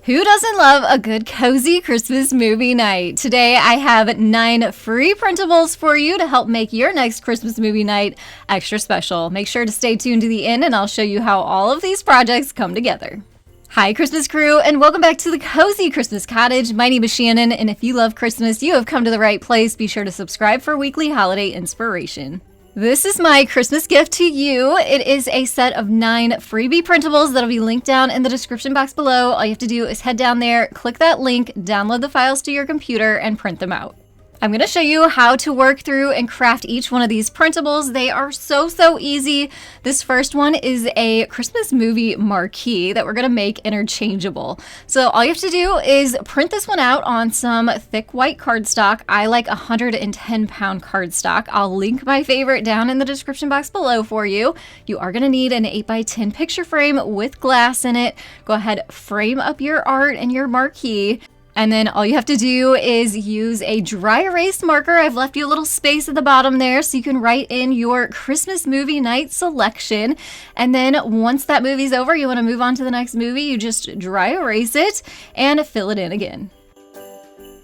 Who doesn't love a good cozy Christmas movie night? Today I have 9 free printables for you to help make your next Christmas movie night extra special. Make sure to stay tuned to the end and I'll show you how all of these projects come together. Hi Christmas crew, and welcome back to the Cozy Christmas Cottage. My name is Shannon, and if you love Christmas, you have come to the right place. Be sure to subscribe for weekly holiday inspiration. This is my Christmas gift to you. It is a set of 9 freebie printables that'll be linked down in the description box below. All you have to do is head down there, click that link, download the files to your computer, and print them out. I'm going to show you how to work through and craft each one of these printables. They are so easy. This first one is a Christmas movie marquee that we're going to make interchangeable. So all you have to do is print this one out on some thick white cardstock. I like 110-pound cardstock. I'll link my favorite down in the description box below for you. You are going to need an 8x10 picture frame with glass in it. Go ahead, frame up your art and your marquee. And then all you have to do is use a dry erase marker. I've left you a little space at the bottom there so you can write in your Christmas movie night selection. And then once that movie's over, you want to move on to the next movie, you just dry erase it and fill it in again.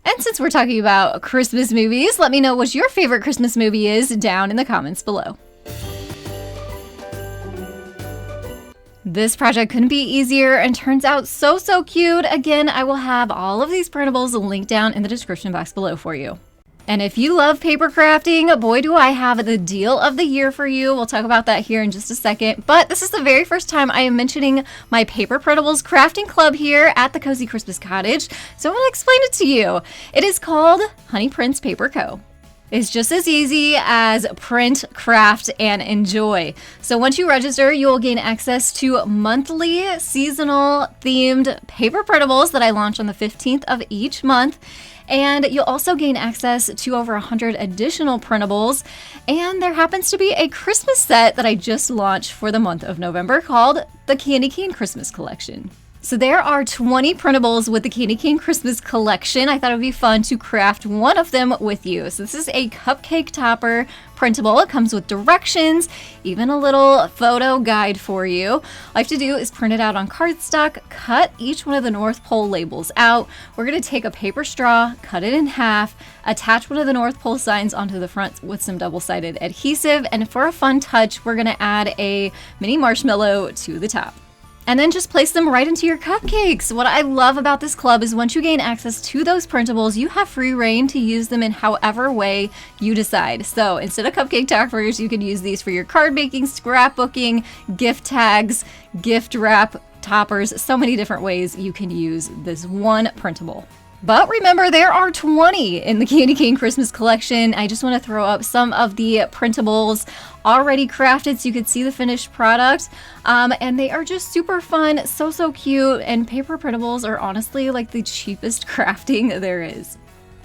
And since we're talking about Christmas movies, let me know what your favorite Christmas movie is down in the comments below. This project couldn't be easier and turns out so cute. Again, I will have all of these printables linked down in the description box below for you. And if you love paper crafting, boy do I have the deal of the year for you. We'll talk about that here in just a second. But this is the very first time I am mentioning my Paper Printables Crafting Club here at the Cozy Christmas Cottage. So I'm going to explain it to you. It is called Honey Prince Paper Co. It's just as easy as print, craft, and enjoy. So once you register, you will gain access to monthly seasonal themed paper printables that I launch on the 15th of each month. And you'll also gain access to over 100 additional printables. And there happens to be a Christmas set that I just launched for the month of November called the Candy Cane Christmas Collection. So there are 20 printables with the Candy Cane Christmas Collection. I thought it would be fun to craft one of them with you. So this is a cupcake topper printable. It comes with directions, even a little photo guide for you. All I have to do is print it out on cardstock, cut each one of the North Pole labels out. We're going to take a paper straw, cut it in half, attach one of the North Pole signs onto the front with some double-sided adhesive, and for a fun touch, we're going to add a mini marshmallow to the top. And then just place them right into your cupcakes. What I love about this club is once you gain access to those printables, you have free reign to use them in however way you decide. So instead of cupcake toppers, you can use these for your card making, scrapbooking, gift tags, gift wrap, toppers, so many different ways you can use this one printable. But remember, there are 20 in the Candy Cane Christmas Collection. I just want to throw up some of the printables already crafted so you can see the finished product. And they are just super fun, so cute, and paper printables are honestly like the cheapest crafting there is.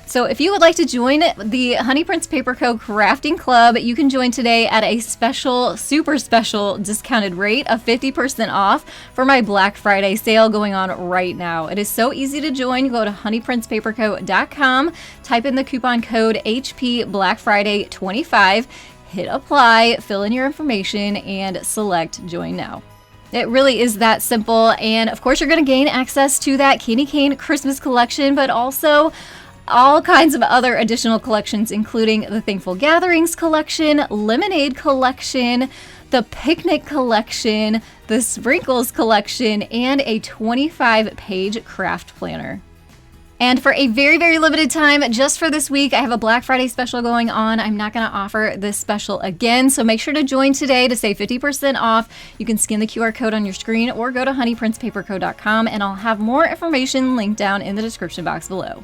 So if you would like to join the Honey Prince Paper Co. Crafting Club, you can join today at a special, super special discounted rate of 50% off for my Black Friday sale going on right now. It is so easy to join. Go to honeyprincepaperco.com, type in the coupon code HP Black Friday 25, hit apply, fill in your information, and select join now. It really is that simple. And of course, you're going to gain access to that Candy Cane Christmas Collection, but also all kinds of other additional collections, including the Thankful Gatherings collection, Lemonade collection, the Picnic collection, the Sprinkles collection, and a 25-page craft planner. And for a very limited time, just for this week, I have a Black Friday special going on. I'm not going to offer this special again, so make sure to join today to save 50% off. You can scan the QR code on your screen or go to honeyprincepaperco.com, and I'll have more information linked down in the description box below.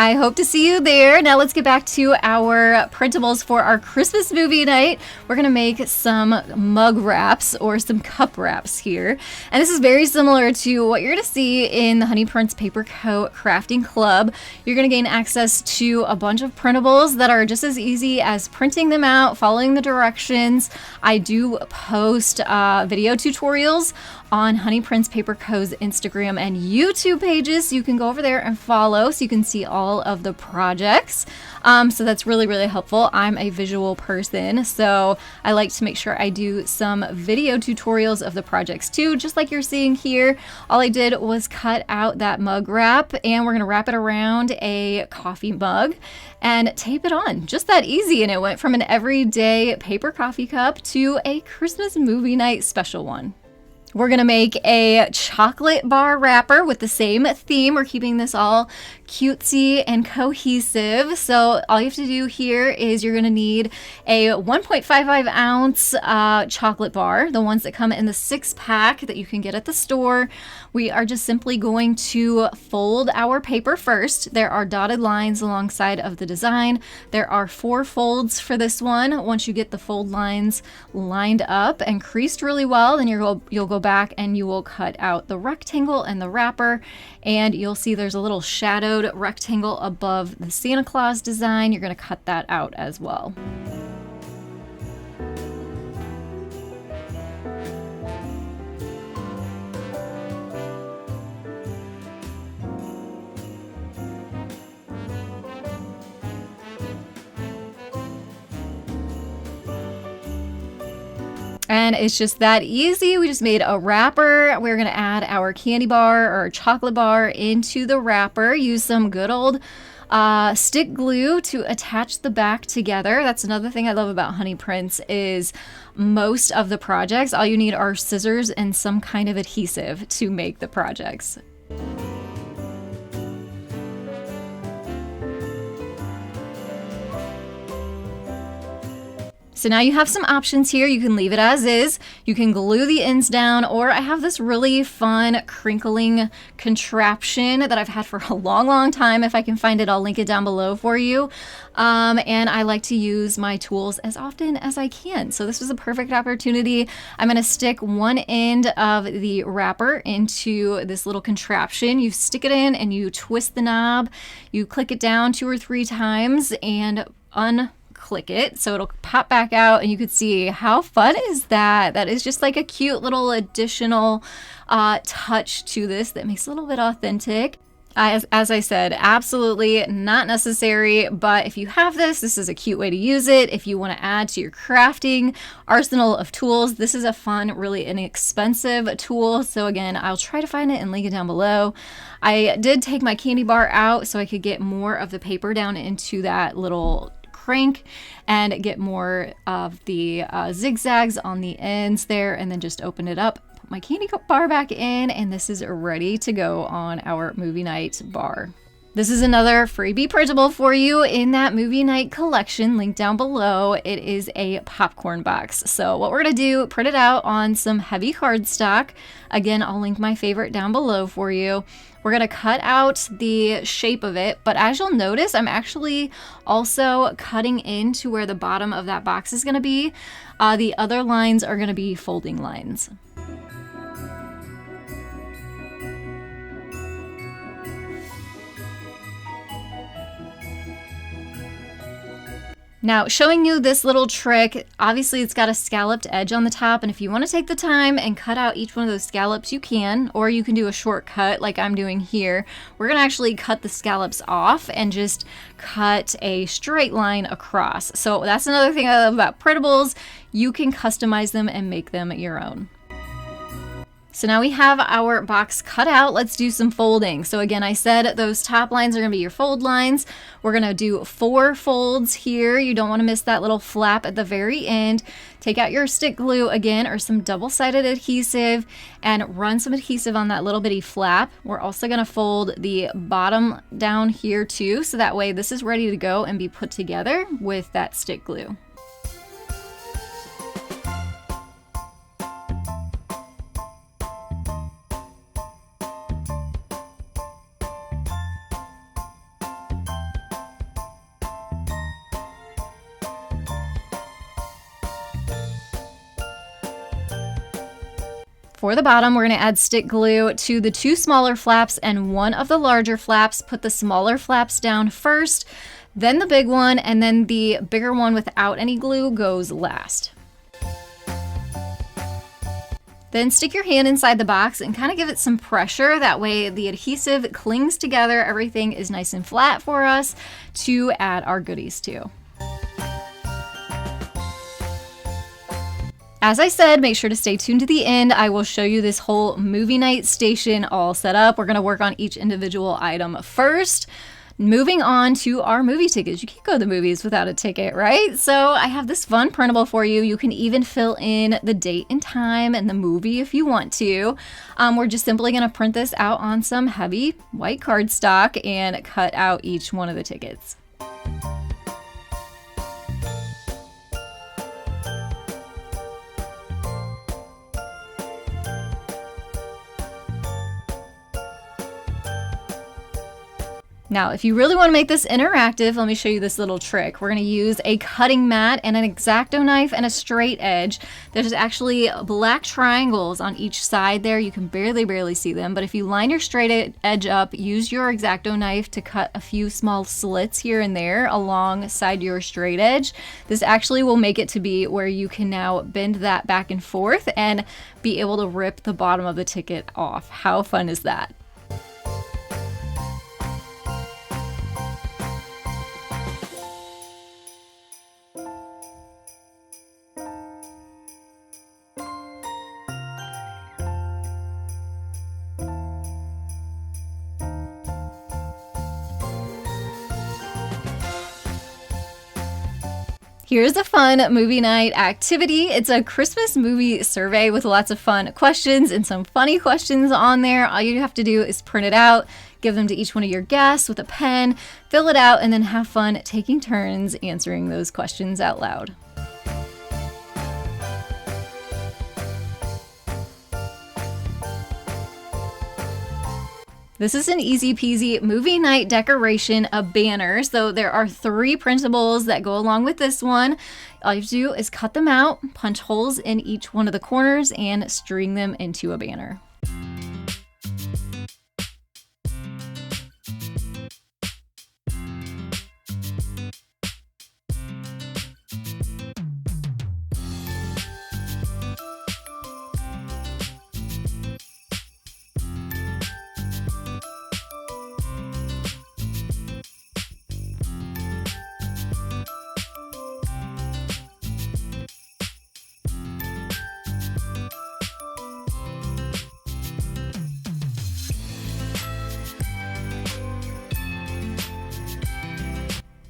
I hope to see you there. Now let's get back to our printables for our Christmas movie night. We're going to make some mug wraps or some cup wraps here. And this is very similar to what you're going to see in the Honey Prince Paper Co. Crafting Club. You're going to gain access to a bunch of printables that are just as easy as printing them out, following the directions. I do post video tutorials on Honey Prince Paper Co.'s Instagram and YouTube pages. So you can go over there and follow so you can see all of the projects. So that's really, really helpful. I'm a visual person, so I like to make sure I do some video tutorials of the projects too, just like you're seeing here. All I did was cut out that mug wrap, and we're gonna wrap it around a coffee mug and tape it on. Just that easy, and it went from an everyday paper coffee cup to a Christmas movie night special one. We're gonna make a chocolate bar wrapper with the same theme. We're keeping this all cutesy and cohesive. So all you have to do here is you're gonna need a 1.55 ounce chocolate bar, the ones that come in the 6-pack that you can get at the store. We are just simply going to fold our paper first. There are dotted lines alongside of the design. There are 4 folds for this one. Once you get the fold lines lined up and creased really well, then you'll go back and you will cut out the rectangle and the wrapper, and you'll see there's a little shadowed rectangle above the Santa Claus design. You're going to cut that out as well. And it's just that easy. We just made a wrapper. We're gonna add our candy bar or chocolate bar into the wrapper. Use some good old stick glue to attach the back together. That's another thing I love about Honey Prince is most of the projects, all you need are scissors and some kind of adhesive to make the projects. So now you have some options here. You can leave it as is. You can glue the ends down, or I have this really fun crinkling contraption that I've had for a long, long time. If I can find it, I'll link it down below for you. And I like to use my tools as often as I can. So this was a perfect opportunity. I'm gonna stick one end of the wrapper into this little contraption. You stick it in and you twist the knob. You click it down 2 or 3 times and click it so it'll pop back out, and you could see how fun is that. That is just like a cute little additional touch to this that makes it a little bit authentic. As I said, absolutely not necessary, but if you have this is a cute way to use it. If you want to add to your crafting arsenal of tools, this is a fun, really inexpensive tool. So again, I'll try to find it and link it down below. I did take my candy bar out so I could get more of the paper down into that little crank and get more of the zigzags on the ends there, and then just open it up, put my candy bar back in, and this is ready to go on our movie night bar. This is another freebie printable for you in that movie night collection, linked down below. It is a popcorn box. So what we're gonna do, print it out on some heavy cardstock. Again, I'll link my favorite down below for you. We're gonna cut out the shape of it, but as you'll notice, I'm actually also cutting into where the bottom of that box is gonna be. The other lines are gonna be folding lines. Now, showing you this little trick, obviously it's got a scalloped edge on the top, and if you want to take the time and cut out each one of those scallops, you can, or you can do a shortcut like I'm doing here. We're going to actually cut the scallops off and just cut a straight line across. So that's another thing I love about printables. You can customize them and make them your own. So now we have our box cut out. Let's do some folding. So again, I said those top lines are gonna be your fold lines. We're gonna do 4 folds here. You don't wanna miss that little flap at the very end. Take out your stick glue again, or some double-sided adhesive, and run some adhesive on that little bitty flap. We're also gonna fold the bottom down here too, so that way this is ready to go and be put together with that stick glue. For the bottom, we're going to add stick glue to the 2 smaller flaps and 1 of the larger flaps. Put the smaller flaps down first, then the big one, and then the bigger one without any glue goes last. Then stick your hand inside the box and kind of give it some pressure. That way the adhesive clings together. Everything is nice and flat for us to add our goodies to. As I said, make sure to stay tuned to the end. I will show you this whole movie night station all set up. We're going to work on each individual item first. Moving on to our movie tickets. You can't go to the movies without a ticket, right? So I have this fun printable for you. You can even fill in the date and time and the movie if you want to. We're just simply going to print this out on some heavy white cardstock and cut out each one of the tickets. Now, if you really want to make this interactive, let me show you this little trick. We're going to use a cutting mat and an X-Acto knife and a straight edge. There's actually black triangles on each side there. You can barely see them, but if you line your straight edge up, use your X-Acto knife to cut a few small slits here and there alongside your straight edge. This actually will make it to be where you can now bend that back and forth and be able to rip the bottom of the ticket off. How fun is that? Here's a fun movie night activity. It's a Christmas movie survey with lots of fun questions and some funny questions on there. All you have to do is print it out, give them to each one of your guests with a pen, fill it out, and then have fun taking turns answering those questions out loud. This is an easy peasy movie night decoration, a banner. So there are 3 printables that go along with this one. All you have to do is cut them out, punch holes in each one of the corners, and string them into a banner.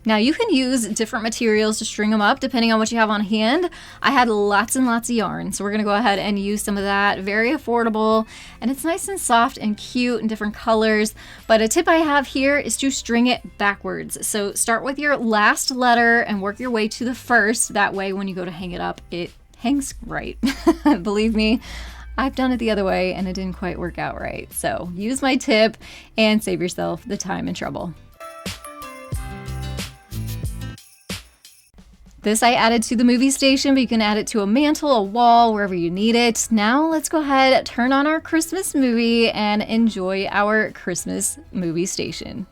Now you can use different materials to string them up depending on what you have on hand. I had lots and lots of yarn, so we're gonna go ahead and use some of that. Very affordable, and it's nice and soft and cute in different colors. But a tip I have here is to string it backwards. So start with your last letter and work your way to the first. That way when you go to hang it up, it hangs right. Believe me, I've done it the other way and it didn't quite work out right. So use my tip and save yourself the time and trouble. This I added to the movie station, but you can add it to a mantle, a wall, wherever you need it. Now let's go ahead, turn on our Christmas movie, and enjoy our Christmas movie station.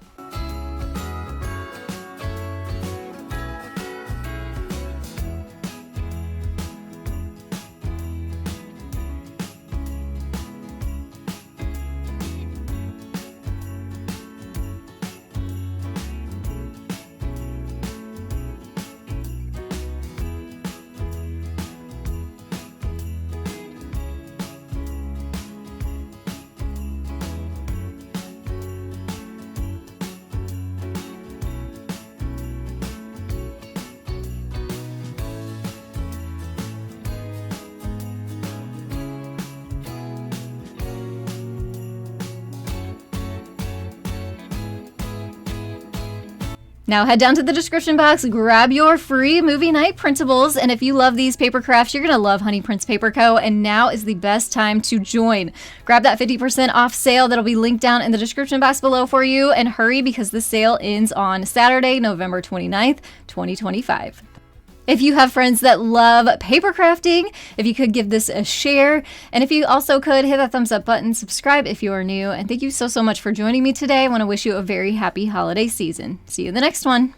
Now head down to the description box, grab your free movie night printables, and if you love these paper crafts, you're gonna love Honey Prints Paper Co. And now is the best time to join. Grab that 50% off sale that'll be linked down in the description box below for you, and hurry because the sale ends on Saturday, November 29th, 2025. If you have friends that love paper crafting, if you could give this a share, and if you also could hit that thumbs up button, subscribe if you are new, and thank you so much for joining me today. I want to wish you a very happy holiday season. See you in the next one.